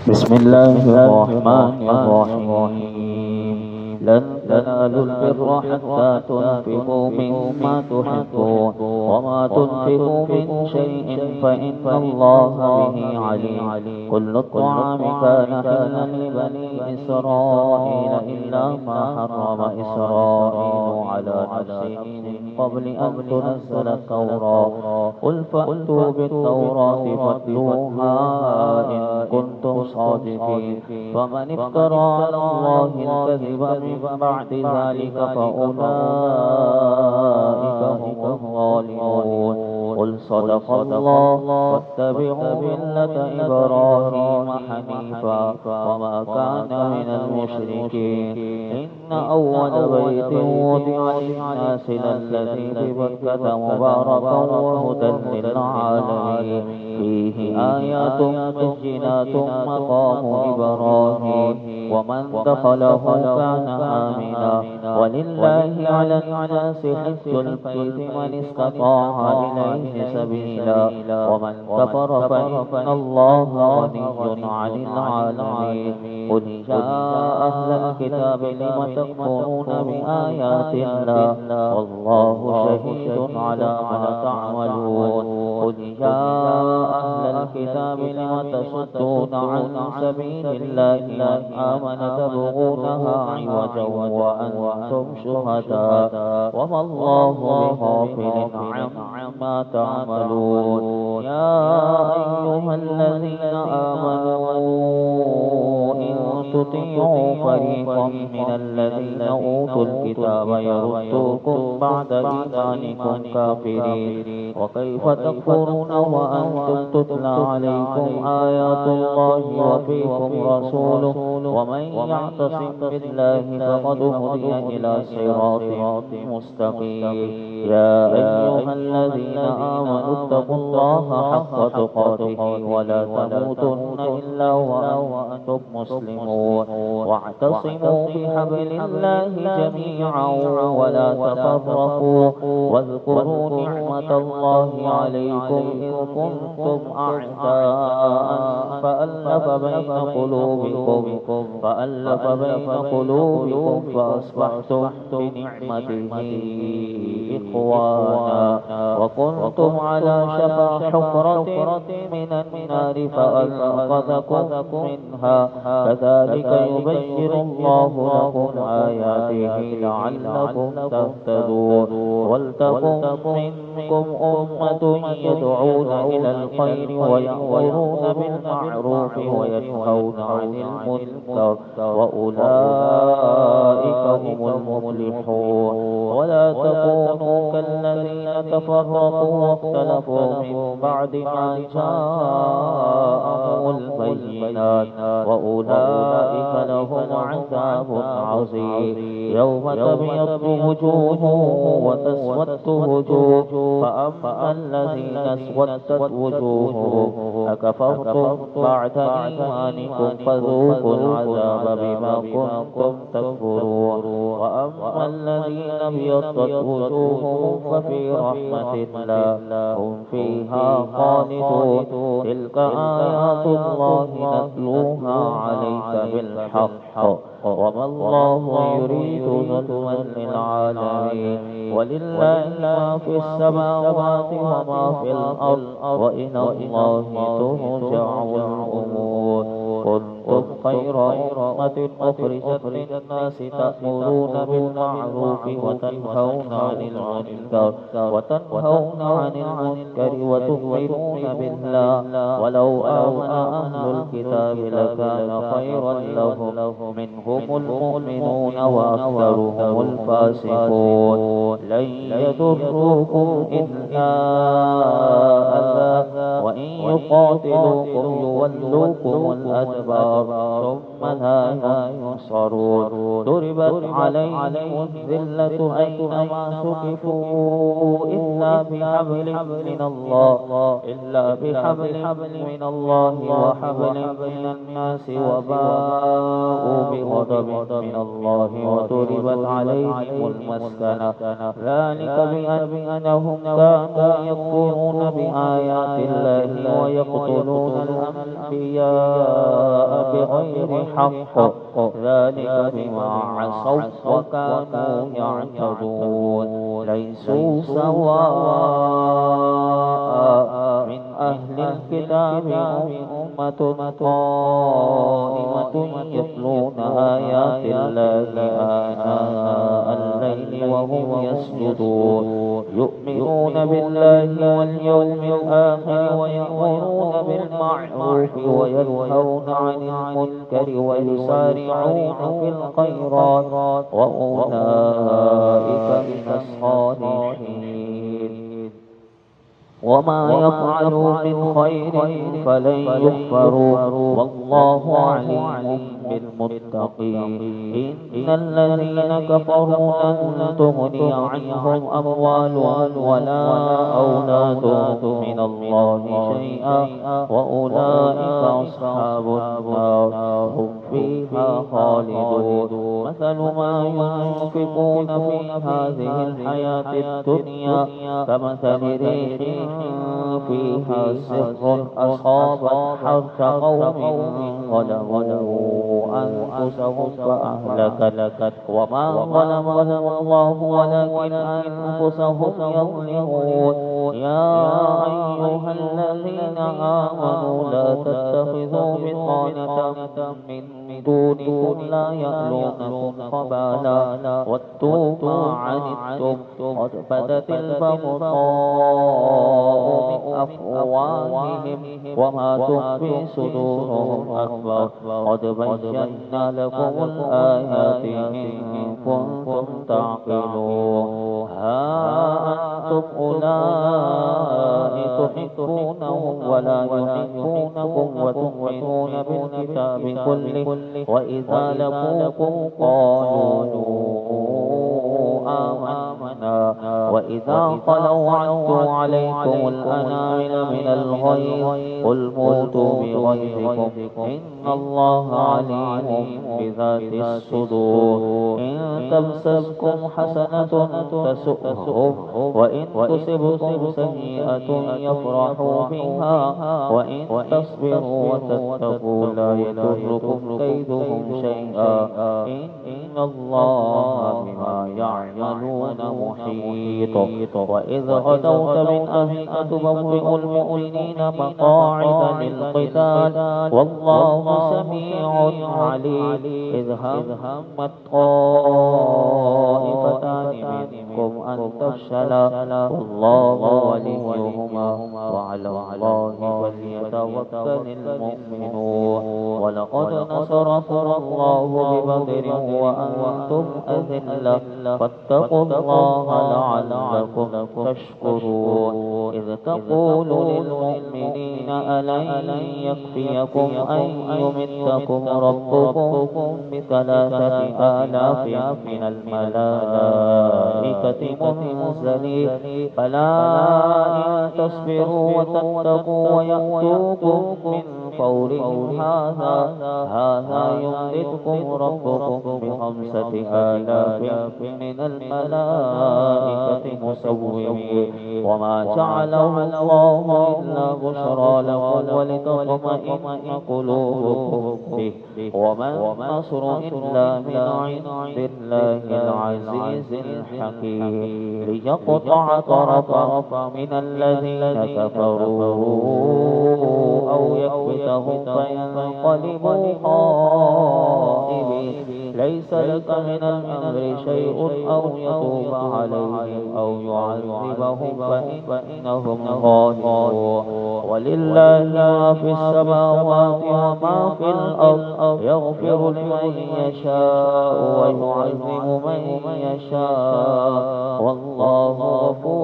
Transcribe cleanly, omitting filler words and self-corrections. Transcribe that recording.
بسم الله الرحمن الرحيم. لن تنالوا البر حتى تنفقوا مما تحبون وما تنفقوا من شيء فإن الله به عليم. كل الطعام كان حلا لبني إسرائيل إلا ما حرم إسرائيل على نفسه من قبل أن تنزل التوراة. قل فأتوا بالتوراة فاتلوها إن كنتم صادقين. فمن افترى على الله الكذب من بعد ذلك فأولئك هم الظالمون. قل صدق الله واتبعوا ملة إبراهيم حنيفا وما كان من المشركين. إن أول بيت وضع للناس للذي ببكة مباركا وهدى للعالمين فيه آيات بينات مقام إبراهيم ومن دخله كان آمنا. ولله على الناس حج البيت من استطاع إليه سبيلا ومن كفر فإن الله غني عن العالمين. قل يا أهل الكتاب لم تكفرون بآيات الله والله شهيد على ما تعملون. قل يا أهل الكتاب لم تصدون عن سبيل الله من آمن تبغونها عوجا وأنتم شهداء وما الله بغافل عما تعملون. يا أيها الذين آمنوا إن تطيعوا فريقا من الذين أوتوا الكتاب يردوكم بعد إيمانكم كافرين. وكيف تكفرون وأنتم تتلى عليكم آيات الله وفيكم رسوله ومن يعتصم بالله فقد هدي إلى صراط مستقيم. يا أيها الذين آمنوا اتقوا الله حق تقاته ولا تموتن إلا وأنتم مسلمون. واعتصموا بحبل الله جميعا ولا تفرقوا واذكروا نعمة الله عليكم إذ كنتم أعداء فألف بين قلوبكم فأصبحتم بنعمته إخوانا وكنتم على شفا حفرة من النار فأنقذكم منها. كذلك يبين الله لكم آياته لعلكم تهتدون. ولتكن منكم أمة يدعون إلى الخير ويأمرون بالمعروف وينهون عن المنكر وأولئك هم المفلحون. ولا تكونوا كالذين تفرقوا واختلفوا من بعد ما جاءهم البينات وأولئك لهم عذاب عظيم. يوم تبيض وجوه وتسود وجوه فأما الذين اسودت وجوههم أكفرتم بعد إيمانكم فذوقوا العذاب بما كنتم تكفرون. وأما الذين ابيضت وجوههم ففي رحمة الله هم فيها خالدون. تلك آيات الله نتلوها عليك بالحق وما الله يريد ظلما للعالمين. ولله ما في السماوات وما في الأرض وإلى الله ترجع الأمور. كنتم خير أمة أخرجت للناس تأمرون بالمعروف وتنهون عن المنكر وتؤمنون بالله. ولو آمن أهل الكتاب لكان خيرا لهم منهم المؤمنون وأكثرهم الفاسقون. لن يضروكم إلا أذى وإن يقاتلوكم يولوكم الأدبار ثم لا ينصرون. ضربت عليهم الذلة أينما ثقفوا إلا بحبل من الله وحبل من الناس وباءوا بغضب من الله وضربت عليهم المسكنة. ذلك بأنهم كانوا يكفرون بآيات الله ويقتلون الأنبياء بغير حق ذلك بما عصوا وكانوا يعتدون ليسوا سواء من أهل الكتاب أمة قائمة يتلون آيات الله آناء الليل وهم يسجدون يؤمنون بالله واليوم الآخر ويأمرون بالمعروف وينهون عن المنكر ويسارعون في الخيرات وأولئك من الصالحين وما يفعلوا من خير فلن يكفروا والله عليم بالمتقين إن الذين كفروا لن تغني عنهم أموالهم ولا أولادهم من الله شيئا وأولئك أصحاب النار هم فيها خالدون مثل ما ينفقون في هذه الحياة الدنيا كمثل ريح فيها سر أصابت حرث قوم ظلموا أنفسهم فأهلكت وما ظلمهم الله ولكن أنفسهم يظلمون يا أيها الذين آمنوا لا تتخذوا بطانة من دونكم لا يألونكم خبالا ودوا ما عنتم قد بدت البغضاء من أفواههم وما تخفي صدورهم أكبر قد بينا لكم الآيات إن كنتم تعقلون ها أنتم أولئك تحبونهم ولا يحبونكم وتؤمنون بالكتاب كله وإذا لقوكم قالوا آمنا وإذا خلوا عدوا عليكم الأنامل من الغيظ قل موتوا بغيظكم إن الله عليم بذات الصدور إن تمسسكم حسنة تسؤهم وإن تصبكم سيئة يفرحوا بها وإن تصبروا وتتقوا لا يضركم كيدهم شيئا إن الله بما يعملون محيط وإذ غدوت من أهلك تبوئ المؤمنين مقاعد للقتال والله سميع عليم إذ همت طائفتان منكم أن تفشلا والله وليهما وعلى الله فليتوكل المؤمنون ولقد نصركم الله ببدر وأنتم أذلة فاتقوا الله لعلكم تشكرون إذ تقول للمؤمنين ألن يكفيكم أن يمدكم ربكم بثلاثة آلاف من الملائكة منزلين بلى إن تصبروا وتتقوا ويأتوكم من فورهم هذا يمددكم ربكم بخمسة آلاف من الملائكة مسومين وما جعله الله إلا بشرى لكم ولتطمئن قلوبكم به وما النصر إلا من عند الله العزيز الحكيم ليقطع طرفا من الذين كفروا أو يكبتهم فينقلبوا خائبين ليس لك من الأمر شيء أو يتوب عليهم أو يعذبهم فإنهم ظالمون ولله ما في السماوات وما في الأرض يغفر لمن يشاء ويعذب من يشاء والله غفور